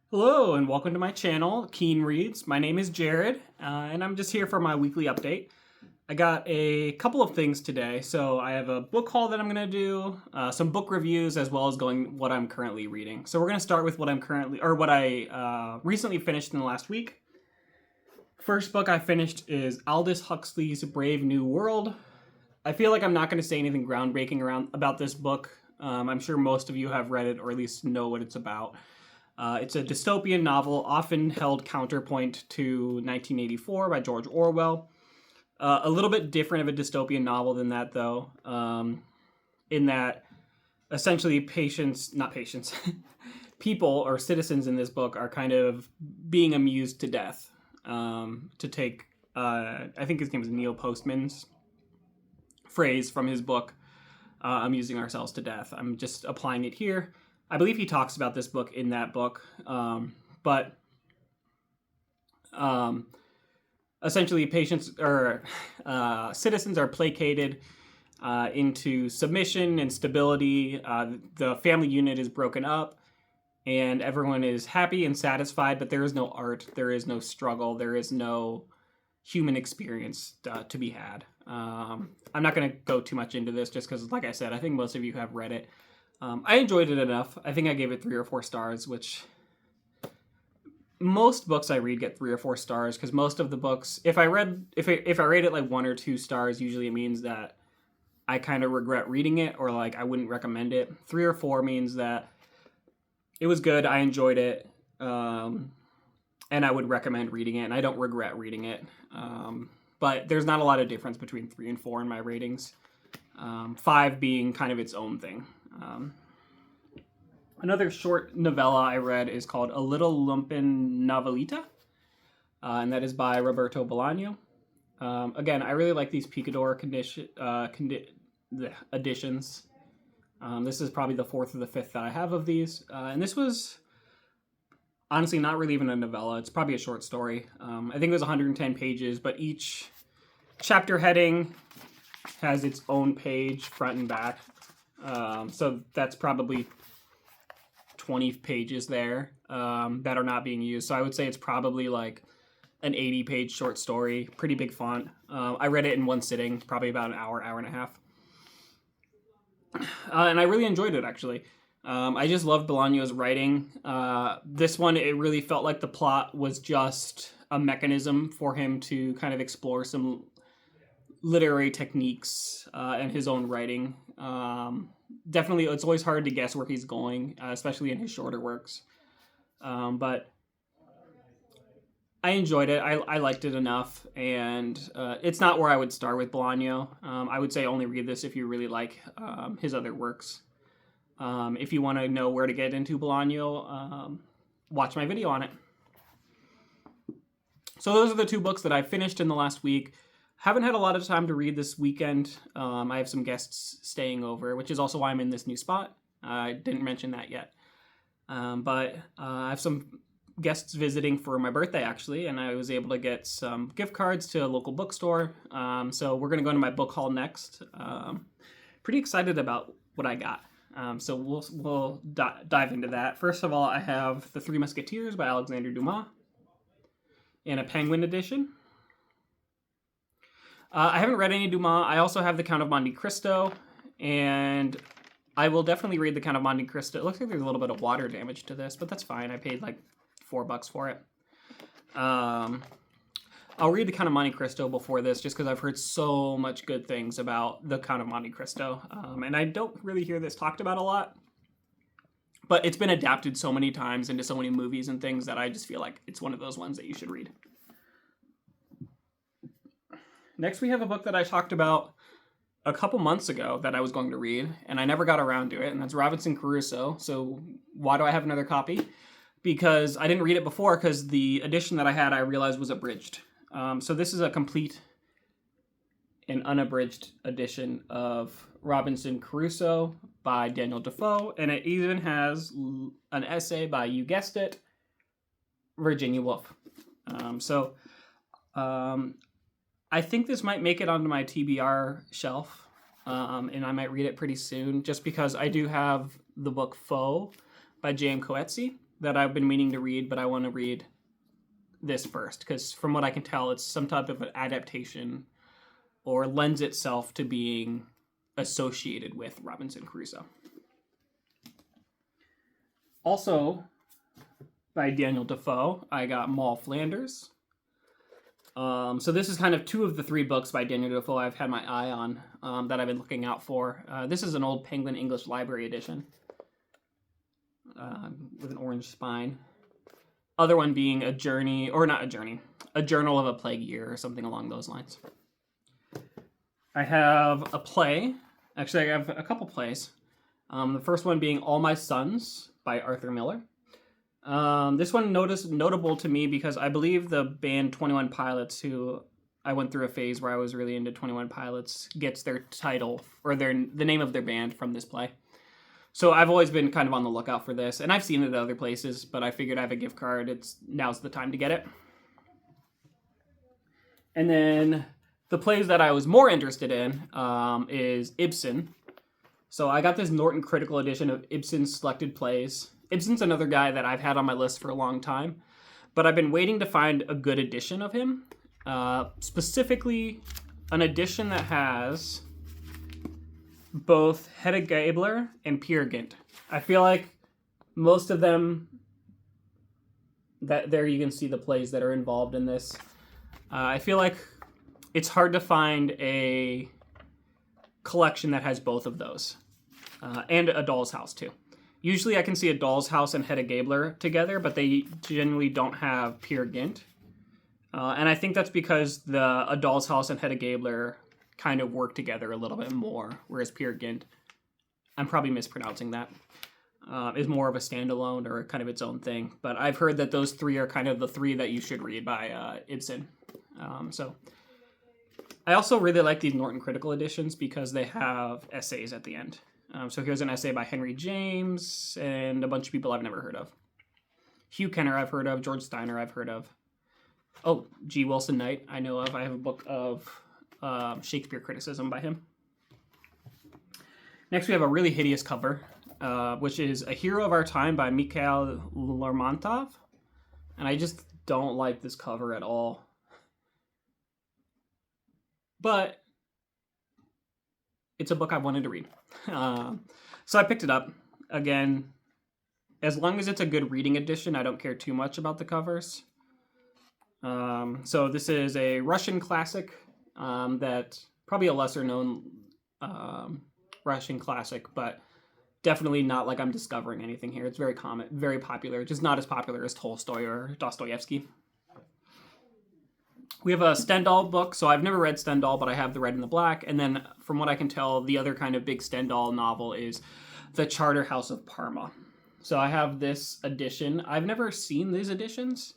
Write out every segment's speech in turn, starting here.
Hello and welcome to my channel, Keen Reads. My name is Jared, and I'm just here for my weekly update. I got a couple of things today. So I have a book haul that I'm going to do, some book reviews, as well as what I'm currently reading. So we're going to start with what I recently finished in the last week. First book I finished is Aldous Huxley's Brave New World. I feel like I'm not going to say anything groundbreaking about this book. I'm sure most of you have read it or at least know what it's about. It's a dystopian novel, often held counterpoint to 1984 by George Orwell. A little bit different of a dystopian novel than that, though, in that essentially people or citizens in this book are kind of being amused to death. To take, I think his name is Neil Postman's phrase from his book, Amusing Ourselves to Death. I'm just applying it here. I believe he talks about this book in that book, but essentially citizens are placated into submission and stability. The family unit is broken up, and everyone is happy and satisfied, but there is no art, there is no struggle, there is no human experience to be had. I'm not going to go too much into this just because, like I said, I think most of you have read it. I enjoyed it enough. I think I gave it 3 or 4 stars, which most books I read get 3 or 4 stars, because most of the books, if I rate it like 1 or 2 stars, usually it means that I kind of regret reading it, or like I wouldn't recommend it. 3 or 4 means that it was good, I enjoyed it, and I would recommend reading it, and I don't regret reading it. But there's not a lot of difference between 3 and 4 in my ratings. 5 being kind of its own thing. Another short novella I read is called A Little Lumpen Novelita, and that is by Roberto Bolaño. Again, I really like these Picador editions. This is probably the 4th or the 5th that I have of these, and this was honestly not really even a novella. It's probably a short story. I think it was 110 pages, but each chapter heading has its own page, front and back. So that's probably 20 pages there that are not being used. So I would say it's probably like an 80-page short story, pretty big font. I read it in one sitting, probably about an hour and a half. And I really enjoyed it, actually. I just loved Bolaño's writing. This one, it really felt like the plot was just a mechanism for him to kind of explore some literary techniques and his own writing. Definitely, it's always hard to guess where he's going, especially in his shorter works. But I enjoyed it. I liked it enough, and it's not where I would start with Bolaño. I would say only read this if you really like his other works. If you want to know where to get into Bolaño, watch my video on it. So those are the 2 books that I finished in the last week. Haven't had a lot of time to read this weekend. I have some guests staying over, which is also why I'm in this new spot. I didn't mention that yet. But I have some guests visiting for my birthday, actually, and I was able to get some gift cards to a local bookstore. So we're going to go into my book haul next. Pretty excited about what I got. So we'll dive into that. First of all, I have The Three Musketeers by Alexandre Dumas in a Penguin edition. I haven't read any Dumas. I also have The Count of Monte Cristo, and I will definitely read The Count of Monte Cristo. It looks like there's a little bit of water damage to this, but that's fine. I paid like $4 for it. I'll read The Count of Monte Cristo before this, just because I've heard so much good things about The Count of Monte Cristo, and I don't really hear this talked about a lot. But it's been adapted so many times into so many movies and things that I just feel like it's one of those ones that you should read. Next, we have a book that I talked about a couple months ago that I was going to read, and I never got around to it, and that's Robinson Crusoe. So why do I have another copy? Because I didn't read it before, because the edition that I had I realized was abridged. So this is a complete and unabridged edition of Robinson Crusoe by Daniel Defoe, and it even has an essay by, you guessed it, Virginia Woolf. I think this might make it onto my TBR shelf, and I might read it pretty soon, just because I do have the book Foe by J.M. Coetzee, that I've been meaning to read, but I want to read this first, because from what I can tell, it's some type of an adaptation or lends itself to being associated with Robinson Crusoe. Also, by Daniel Defoe, I got Moll Flanders. So this is kind of 2 of the 3 books by Daniel Defoe I've had my eye on that I've been looking out for. This is an old Penguin English Library edition with an orange spine. Other one being a journey, or not a journey, a journal of a plague year or something along those lines. I have a play. Actually, I have a couple plays. The first one being All My Sons by Arthur Miller. This one notable to me because I believe the band 21 Pilots, who I went through a phase where I was really into 21 Pilots, gets their title or the name of their band from this play. So I've always been kind of on the lookout for this, and I've seen it at other places, but I figured I have a gift card. Now's the time to get it. And then the plays that I was more interested in is Ibsen. So I got this Norton Critical Edition of Ibsen's selected plays. Ibsen's another guy that I've had on my list for a long time, but I've been waiting to find a good edition of him. Specifically, an edition that has both Hedda Gabler and Peer Gynt. I feel like most of them, that there you can see the plays that are involved in this. I feel like it's hard to find a collection that has both of those. And A Doll's House, too. Usually I can see A Doll's House and Hedda Gabler together, but they generally don't have Peer Gynt. And I think that's because A Doll's House and Hedda Gabler kind of work together a little bit more, whereas Peer Gynt, I'm probably mispronouncing that, is more of a standalone or kind of its own thing. But I've heard that those 3 are kind of the 3 that you should read by Ibsen. So I also really like these Norton Critical editions because they have essays at the end. So here's an essay by Henry James and a bunch of people I've never heard of. Hugh Kenner I've heard of, George Steiner I've heard of. Oh, G. Wilson Knight I know of. I have a book of Shakespeare criticism by him. Next we have a really hideous cover, which is A Hero of Our Time by Mikhail Lermontov. And I just don't like this cover at all. But it's a book I wanted to read. So I picked it up. Again, as long as it's a good reading edition, I don't care too much about the covers. So this is a Russian classic that probably a lesser known Russian classic, but definitely not like I'm discovering anything here. It's very common, very popular, just not as popular as Tolstoy or Dostoevsky. We have a Stendhal book, so I've never read Stendhal, but I have The Red and the Black, and then from what I can tell, the other kind of big Stendhal novel is The Charterhouse of Parma. So I have this edition. I've never seen these editions.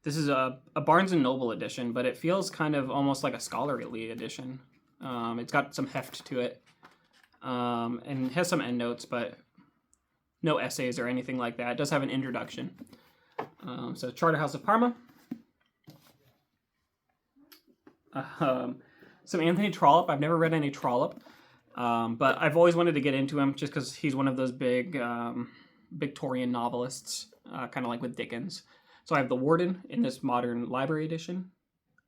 This is a Barnes & Noble edition, but it feels kind of almost like a scholarly edition. It's got some heft to it, and has some endnotes, but no essays or anything like that. It does have an introduction. So Charterhouse of Parma. Some Anthony Trollope. I've never read any Trollope, but I've always wanted to get into him just because he's one of those big Victorian novelists, kind of like with Dickens. So I have The Warden in this modern library edition,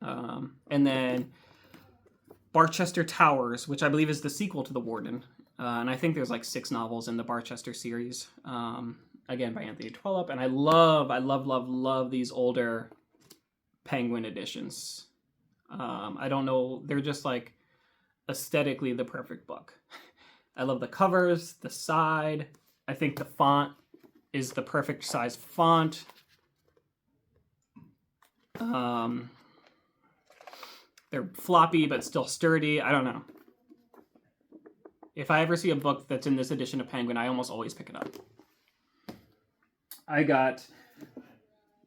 and then Barchester Towers, which I believe is the sequel to The Warden, and I think there's like 6 novels in the Barchester series, again by Anthony Trollope, and I love these older Penguin editions. I don't know, they're just like aesthetically the perfect book. I love the covers, the side. I think the font is the perfect size font. They're floppy but still sturdy. I don't know. If I ever see a book that's in this edition of Penguin, I almost always pick it up. I got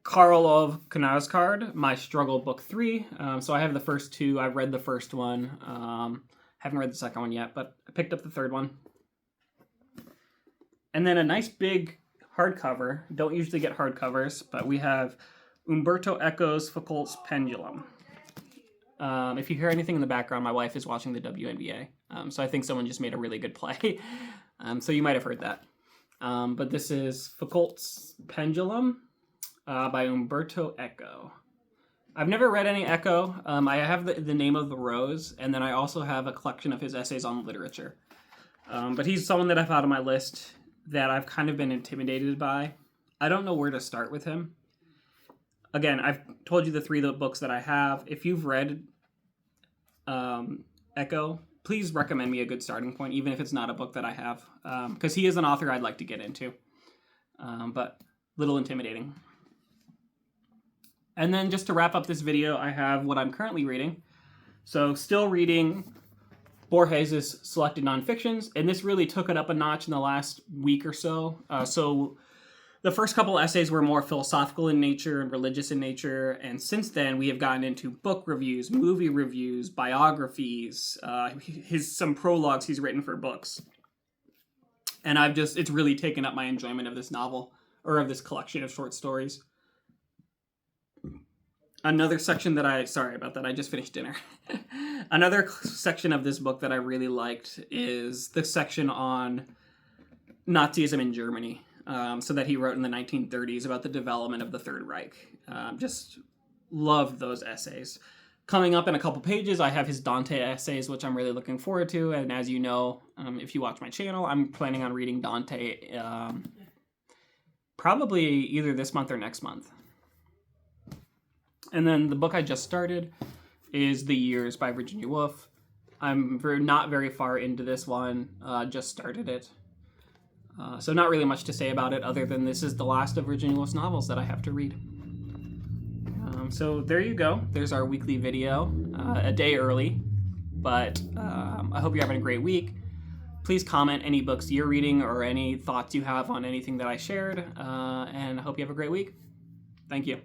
Karlov Knausgaard, My Struggle, Book 3. So I have the first 2. I've read the first one. Haven't read the second one yet, but I picked up the third one. And then a nice big hardcover. Don't usually get hardcovers, but we have Umberto Eco's Foucault's Pendulum. If you hear anything in the background, my wife is watching the WNBA. So I think someone just made a really good play. So you might have heard that. But this is Foucault's Pendulum by Umberto Eco. I've never read any Eco. I have the Name of the Rose, and then I also have a collection of his essays on literature. But he's someone that I've had on my list that I've kind of been intimidated by. I don't know where to start with him. Again, I've told you the three books that I have. If you've read Eco, please recommend me a good starting point, even if it's not a book that I have, because he is an author I'd like to get into, but a little intimidating. And then just to wrap up this video, I have what I'm currently reading. So still reading Borges' selected nonfictions, and this really took it up a notch in the last week or so. So the first couple essays were more philosophical in nature and religious in nature, and since then we have gotten into book reviews, movie reviews, biographies, some prologues he's written for books. And it's really taken up my enjoyment of this novel, or of this collection of short stories. Another section sorry about that, I just finished dinner. Another section of this book that I really liked is the section on Nazism in Germany. So that he wrote in the 1930s about the development of the Third Reich. Just loved those essays. Coming up in a couple pages, I have his Dante essays, which I'm really looking forward to. And as you know, if you watch my channel, I'm planning on reading Dante probably either this month or next month. And then the book I just started is The Years by Virginia Woolf. I'm not very far into this one, just started it. So not really much to say about it other than this is the last of Virginia Woolf's novels that I have to read. So there you go. There's our weekly video, a day early, but I hope you're having a great week. Please comment any books you're reading or any thoughts you have on anything that I shared, and I hope you have a great week. Thank you.